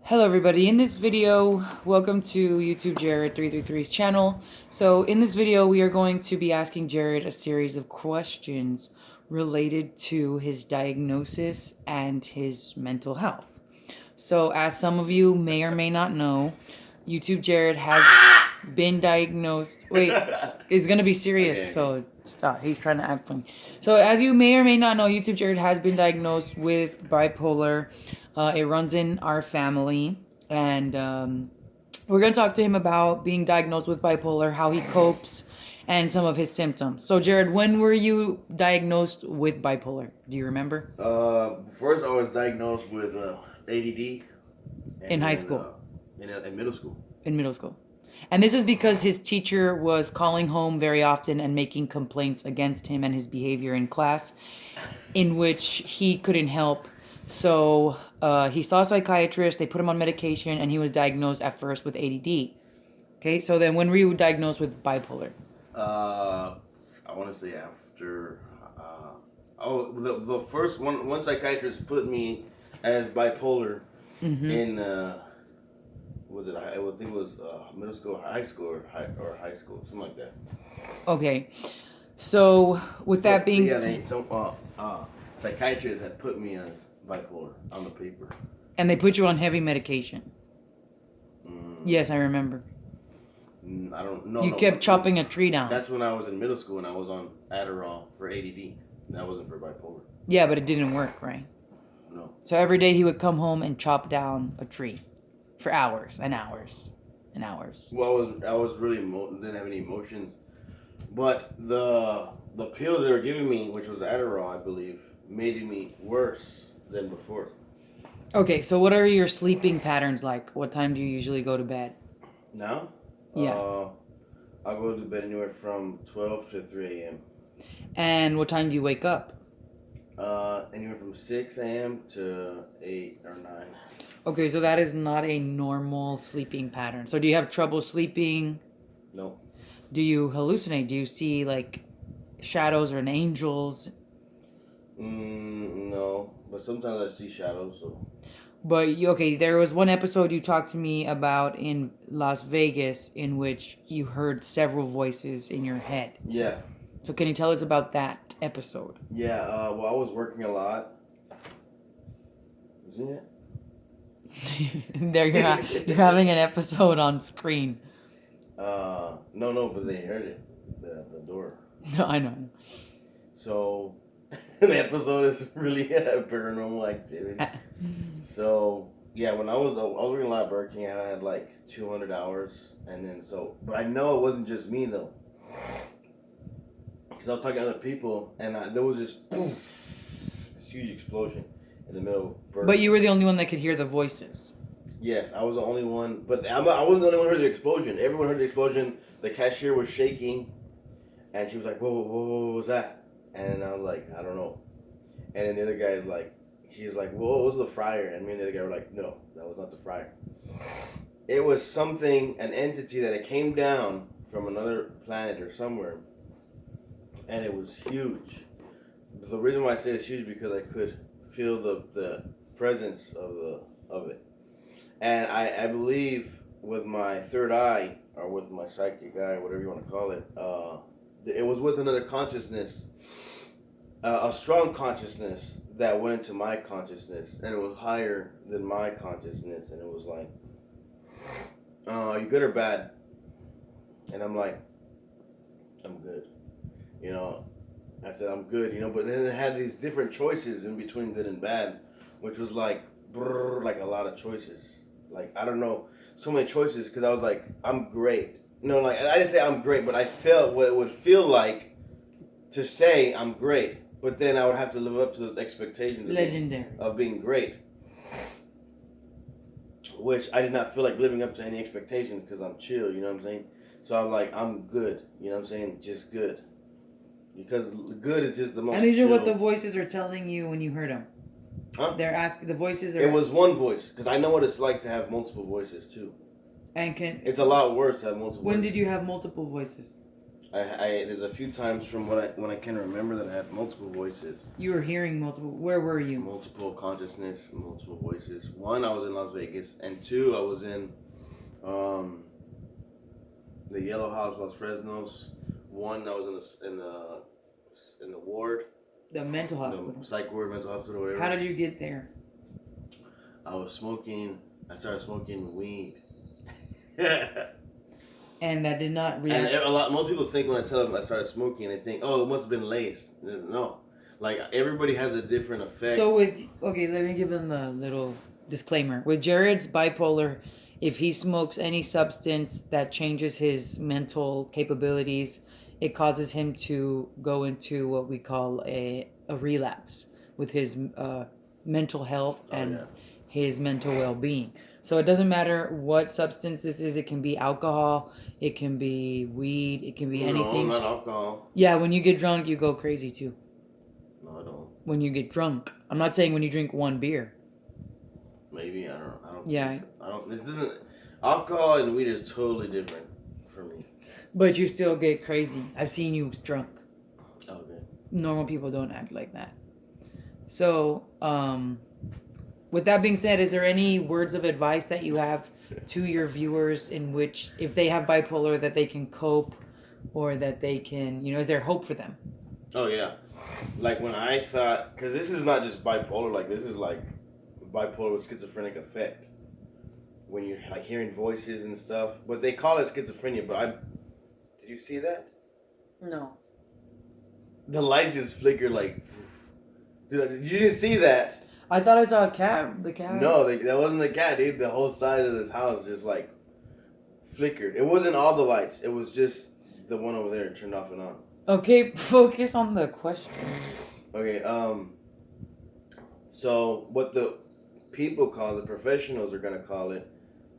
Hello everybody, in this video, welcome to YouTube Jared 333's channel. So in this video, we are going to be asking Jared a series of questions related to his diagnosis and his mental health. So as some of you may or may not know, YouTube Jared has been diagnosed. Wait, it's gonna be serious, Okay. so stop. He's trying to act funny. So as you may or may not know, YouTube Jared has been diagnosed with bipolar. It runs in our family, and we're gonna talk to him about being diagnosed with bipolar, how he copes, and some of his symptoms. So Jared, when were you diagnosed with bipolar? Do you remember? First I was diagnosed with ADD. In high school. In middle school. In middle school. And this is because his teacher was calling home very often and making complaints against him and his behavior in class, in which he couldn't help. So he saw a psychiatrist, they put him on medication, and he was diagnosed at first with ADD. Okay, so then when were you diagnosed with bipolar? I want to say after. The first one psychiatrist put me as bipolar in. Was it? I would think it was middle school, high school, or high school, something like that. Okay, so with that being said, psychiatrists had put me as bipolar on the paper. And they put you on heavy medication. Yes, I remember. I don't know. You kept chopping a tree down. That's when I was in middle school and I was on Adderall for ADD. That wasn't for bipolar. Yeah, but it didn't work, right? No. So every day he would come home and chop down a tree for hours and hours and hours. Well, I was really didn't have any emotions, but the pills they were giving me, which was Adderall, I believe, made me worse than before. Okay, so what are your sleeping patterns like? What time do you usually go to bed? Now? Yeah. I'll go to bed anywhere from 12 to 3 a.m. And what time do you wake up? Anywhere from 6 a.m. to 8 or 9. Okay, so that is not a normal sleeping pattern. So do you have trouble sleeping? No. Do you hallucinate? Do you see like shadows or angels? No, but sometimes I see shadows. So. But okay, there was one episode you talked to me about in Las Vegas in which you heard several voices in your head. Yeah. So can you tell us about that episode? Yeah, well, I was working a lot. Isn't it? There you're having an episode on screen. No, but they heard it. The door. No, I know. So, the episode is really paranormal activity. So, yeah, when I was working a lot at Burger King, I had like 200 hours. And then but I know it wasn't just me though. Because I was talking to other people and there was this huge explosion in the middle of Burger King. But you were the only one that could hear the voices. Yes, I was the only one. But I wasn't the only one who heard the explosion. Everyone heard the explosion. The cashier was shaking. And she was like, whoa, what was that? And I was like, I don't know. And then the other guy is like, she's like, whoa, it was the fryer. And me and the other guy were like, no, that was not the fryer. It was something, an entity that it came down from another planet or somewhere. And it was huge. The reason why I say it's huge because I could feel the presence of it. And I believe with my third eye, or with my psychic eye, whatever you want to call it, it was with another consciousness, a strong consciousness that went into my consciousness, and it was higher than my consciousness, and it was like, are you good or bad? And I'm like, I'm good. You know, I said, I'm good, you know, but then it had these different choices in between good and bad, which was like, like a lot of choices. Like, I don't know, so many choices, because I was like, I'm great. No, like, I didn't say I'm great, but I felt what it would feel like to say I'm great. But then I would have to live up to those expectations of being great. Which I did not feel like living up to any expectations because I'm chill, you know what I'm saying? So I'm like, I'm good, you know what I'm saying? Just good. Because good is just the most. And these are what the voices are telling you when you heard them. Huh? They're asking, the voices are... It was one voice, because I know what it's like to have multiple voices too. And it's a lot worse to have multiple When voices. did you have multiple voices? there's a few times from when I can remember that I had multiple voices. You were hearing multiple. Where were you? Multiple consciousness, multiple voices. One, I was in Las Vegas, and two, I was in the Yellow House, Los Fresnos. One, I was in the ward. The mental hospital. The psych ward, mental hospital, whatever. How did you get there? I started smoking weed. And that did not react. And most people think when I tell them I started smoking, they think, oh, it must have been laced. No. Like, everybody has a different effect. So okay, let me give them the little disclaimer. With Jared's bipolar, if he smokes any substance that changes his mental capabilities, it causes him to go into what we call a relapse with his mental health and his mental well-being. So it doesn't matter what substance this is. It can be alcohol, it can be weed, it can be anything. No, not alcohol. Yeah, when you get drunk, you go crazy too. No, I don't. When you get drunk. I'm not saying when you drink one beer. Maybe, I don't. Yeah. I don't. This doesn't. Alcohol and weed is totally different for me. But you still get crazy. I've seen you drunk. Okay. Normal people don't act like that. So, with that being said, is there any words of advice that you have to your viewers in which, if they have bipolar, that they can cope or that they can, is there hope for them? Oh, yeah. Like when I thought, because this is not just bipolar, like this is like bipolar with schizophrenic effect. When you're like hearing voices and stuff. But they call it schizophrenia, but did you see that? No. The lights just flicker like, dude, you didn't see that. I thought I saw a cat. The cat. No, that wasn't the cat, dude. The whole side of this house just like flickered. It wasn't all the lights. It was just the one over there turned off and on. Okay, focus on the question. Okay, so what the people call it, professionals are going to call it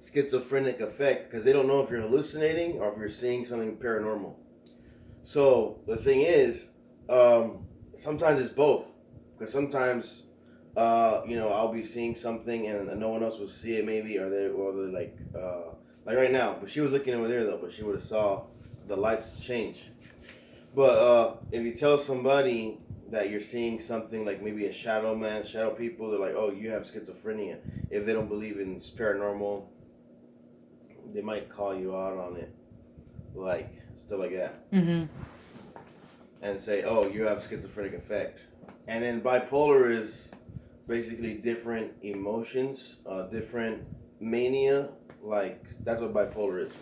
schizophrenic effect, because they don't know if you're hallucinating or if you're seeing something paranormal. So the thing is, sometimes it's both, because sometimes I'll be seeing something and no one else will see it maybe, or they're like right now. But she was looking over there though, but she would have saw the lights change. But if you tell somebody that you're seeing something like maybe a shadow people, they're like, oh, you have schizophrenia. If they don't believe in paranormal, they might call you out on it, like stuff like that. Mm-hmm. And say, oh, you have schizophrenic effect. And then bipolar is basically different emotions, different mania. Like, that's what bipolar is.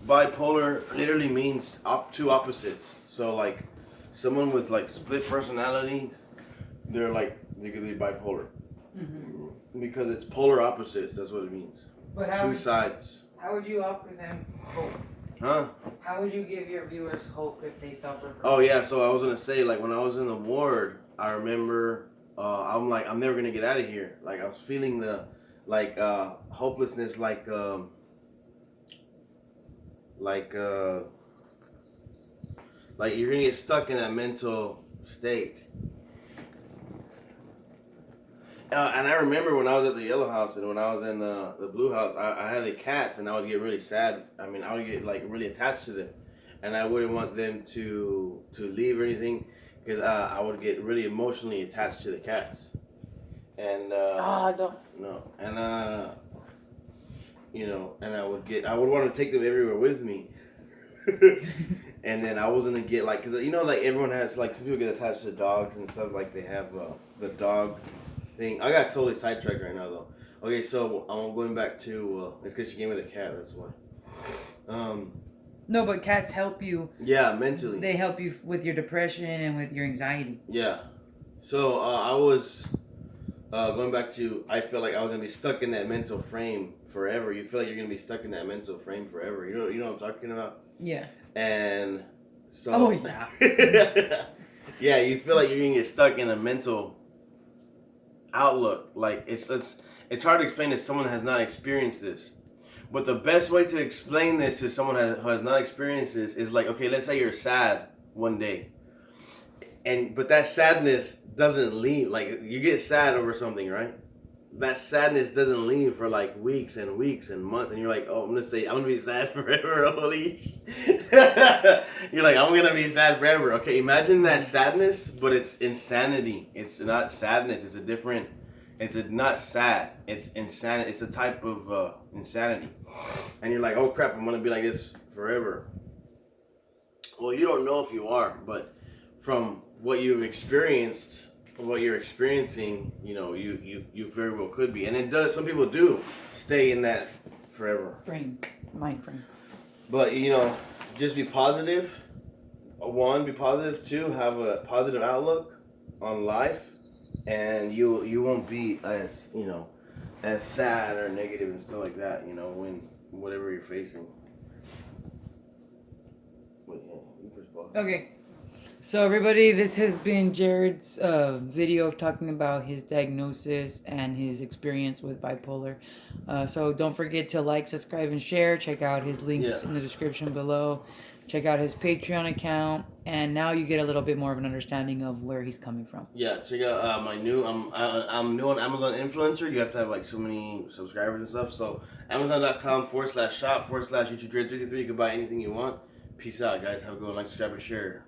Bipolar literally means two opposites. So like someone with like split personalities, they could be bipolar. Mm-hmm. Because it's polar opposites. That's what it means. But two sides. How would you offer them hope? Huh? How would you give your viewers hope if they suffer from? Oh yeah, so I was gonna say, like, when I was in the ward, I remember I'm like, I'm never gonna get out of here. Like, I was feeling the hopelessness, like you're gonna get stuck in that mental state. And I remember when I was at the Yellow House and when I was in the Blue House, I had the cats, and I would get really sad. I mean, I would get like really attached to them, and I wouldn't want them to leave or anything, because I would get really emotionally attached to the cats. And I don't. No, and and I would want to take them everywhere with me. And then I was gonna get like, cause like everyone has, like, some people get attached to dogs and stuff, like they have the dog thing. I got totally sidetracked right now though. Okay, so I'm going back to it's because she gave me the cat. That's why. No, but cats help you. Yeah, mentally. They help you with your depression and with your anxiety. Yeah. So I was going back to, I felt like I was gonna be stuck in that mental frame forever. You feel like you're gonna be stuck in that mental frame forever. You know what I'm talking about? Yeah. And so. Oh yeah. Yeah, you feel like you're gonna get stuck in a mental outlook. Like it's hard to explain to someone who has not experienced this. But the best way to explain this to someone who has not experienced this is like, okay, let's say you're sad one day, but that sadness doesn't leave. Like, you get sad over something, right? that sadness doesn't leave for like weeks and weeks and months, and you're like, oh, I'm gonna be sad forever. Holy you're like, I'm gonna be sad forever. Okay, imagine that sadness, but it's insanity. It's not sadness. It's a different. Not sad. It's insanity. It's a type of insanity, and you're like, oh crap, I'm gonna be like this forever. Well, you don't know if you are, but from what you've experienced, what you're experiencing, you very well could be, and it does. Some people do stay in that forever. Mind frame. But just be positive. One, be positive. Two, have a positive outlook on life, and you won't be as sad or negative and stuff like that. When whatever you're facing. Okay. So everybody, this has been Jared's video of talking about his diagnosis and his experience with bipolar. So don't forget to like, subscribe, and share. Check out his links in the description below. Check out his Patreon account, and now you get a little bit more of an understanding of where he's coming from. Yeah, check out my new. I'm new on Amazon Influencer. You have to have like so many subscribers and stuff. So Amazon.com/shop/YouTube Jared 333. You can buy anything you want. Peace out, guys. Have a good one. Like, subscribe, and share.